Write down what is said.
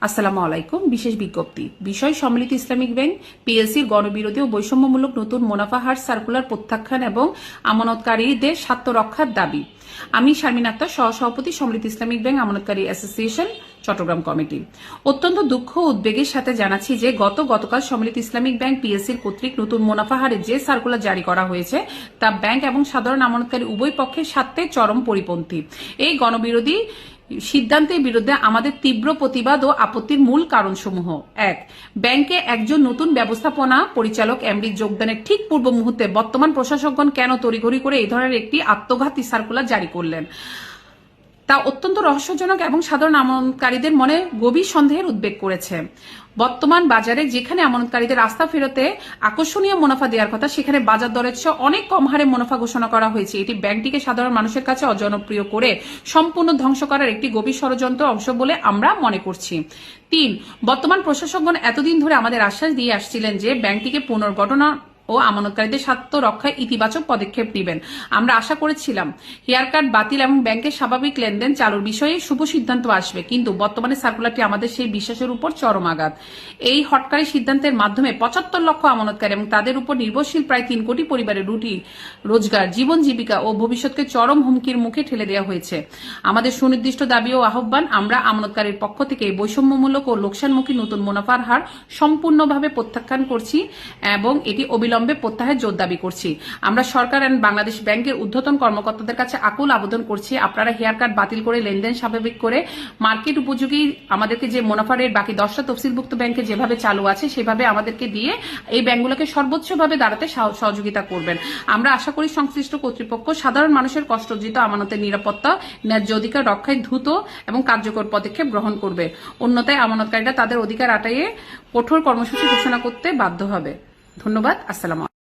আসসালামু আলাইকুম। বিশেষ বিজ্ঞপ্তি, বিষয় সম্মিলিত ইসলামিক ব্যাংক পিএলসির গণবিরোধী ও বৈষম্যমূলক নতুন মুনাফা হার সার্কুলার প্রত্যাখ্যান এবং আমানতকারীদের স্বার্থ রক্ষার দাবি। আমি শারমিন আক্তার, সহসভাপতি, সম্মিলিত ইসলামিক ব্যাংক আমানতকারী অ্যাসোসিয়েশন, চট্টগ্রাম কমিটি। অত্যন্ত দুঃখ ও উদ্বেগের সাথে জানাচ্ছি যে গতকাল সম্মিলিত ইসলামিক ব্যাংক পিএলসির কর্তৃক নতুন মুনাফা হারে যে সার্কুলার জারি করা হয়েছে তা ব্যাংক এবং সাধারণ আমানতকারী উভয় পক্ষের স্বার্থে চরম পরিপন্থী। এই গণবিরোধী সিদ্ধান্তের বিরুদ্ধে আমাদের তীব্র প্রতিবাদ ও আপত্তির মূল কারণসমূহ: ১. ব্যাংকে একজন নতুন ব্যবস্থাপনা পরিচালক এমডি যোগদানের ঠিক পূর্ব মুহূর্তে বর্তমান প্রশাসকগণ কেন তড়িঘড়ি করে এই ধরনের একটি আত্মঘাতী সার্কুলার জারি করলেন, তা অত্যন্ত রহস্যজনক এবং সাধারণ আমানতকারীদের মনে গভীর সন্দেহের উদ্বেগ করেছে। বর্তমান বাজারে যেখানে আমানতকারীদের আস্থা ফেরতে আকর্ষণীয় মুনাফা দেওয়ার কথা, সেখানে বাজার দরের চেয়ে অনেক কম হারে মুনাফা ঘোষণা করা হয়েছে। এটি ব্যাংকটিকে সাধারণ মানুষের কাছে অজনপ্রিয় করে সম্পূর্ণ ধ্বংস করার একটি গভীর ষড়যন্ত্র অংশ বলে আমরা মনে করছি। ৩. বর্তমান প্রশাসকগণ এতদিন ধরে আমাদের আশ্বাস দিয়ে আসছিলেন যে ব্যাংকটিকে পুনর্গঠন ও আমানতকারীদের স্বার্থ রক্ষায় ইতিবাচক পদক্ষেপ নেবেন। আমরা আশা করেছিলাম হেয়ার কাট বাতিল এবং ব্যাংকের স্বাভাবিক লেনদেন চালুর বিষয়ে শুভ সিদ্ধান্ত আসবে, কিন্তু বর্তমানে সার্কুলারটি আমাদের সেই বিশ্বাসের উপর চরম আঘাত। এই হটকারী সিদ্ধান্তের মাধ্যমে ৭৫ লক্ষ আমানতকারী এবং তাদের উপর নির্ভরশীল প্রায় ৩ কোটি পরিবারের রুটি রোজগার, জীবন জীবিকা ও ভবিষ্যৎকে চরম হুমকির মুখে ঠেলে দেওয়া হয়েছে। আমাদের সুনির্দিষ্ট দাবি ও আহ্বান: আমরা আমানতকারীর পক্ষ থেকে বৈষম্যমূলক ও লোকসানমুখী নতুন মুনাফার হার সম্পূর্ণভাবে প্রত্যাখ্যান করছি এবং এটি অবিলম্বে প্রত্যাহারের জোর দাবি করছি। আমরা সরকার এবং বাংলাদেশ ব্যাংকের ঊর্ধ্বতন কর্মকর্তাদের কাছে আকুল আবেদন করছি, আপনারা হেয়ার কাট বাতিল করে লেনদেন স্বাভাবিক করে মার্কেট উপযোগী আমাদেরকে যে মুনাফা রেট বাকি 10টা তফসিলভুক্ত ব্যাংকে যেভাবে চালু আছে সেভাবে আমাদেরকে দিয়ে এই ব্যাংকগুলোকে সর্বোচ্চভাবে দাঁড়াতে সহযোগিতা করবেন। আমরা আশা করি সংশ্লিষ্ট কর্তৃপক্ষ সাধারণ মানুষের কষ্টার্জিত আমানতের নিরাপত্তা, ন্যায্য অধিকার রক্ষায় দ্রুত এবং কার্যকর পদক্ষেপ গ্রহণ করবে। অন্যথায় আমানতকারীরা তাদের অধিকার আদায়ে কঠোর কর্মসূচি ঘোষণা করতে বাধ্য হবে। ধন্যবাদ। আসসালামু আলাইকুম।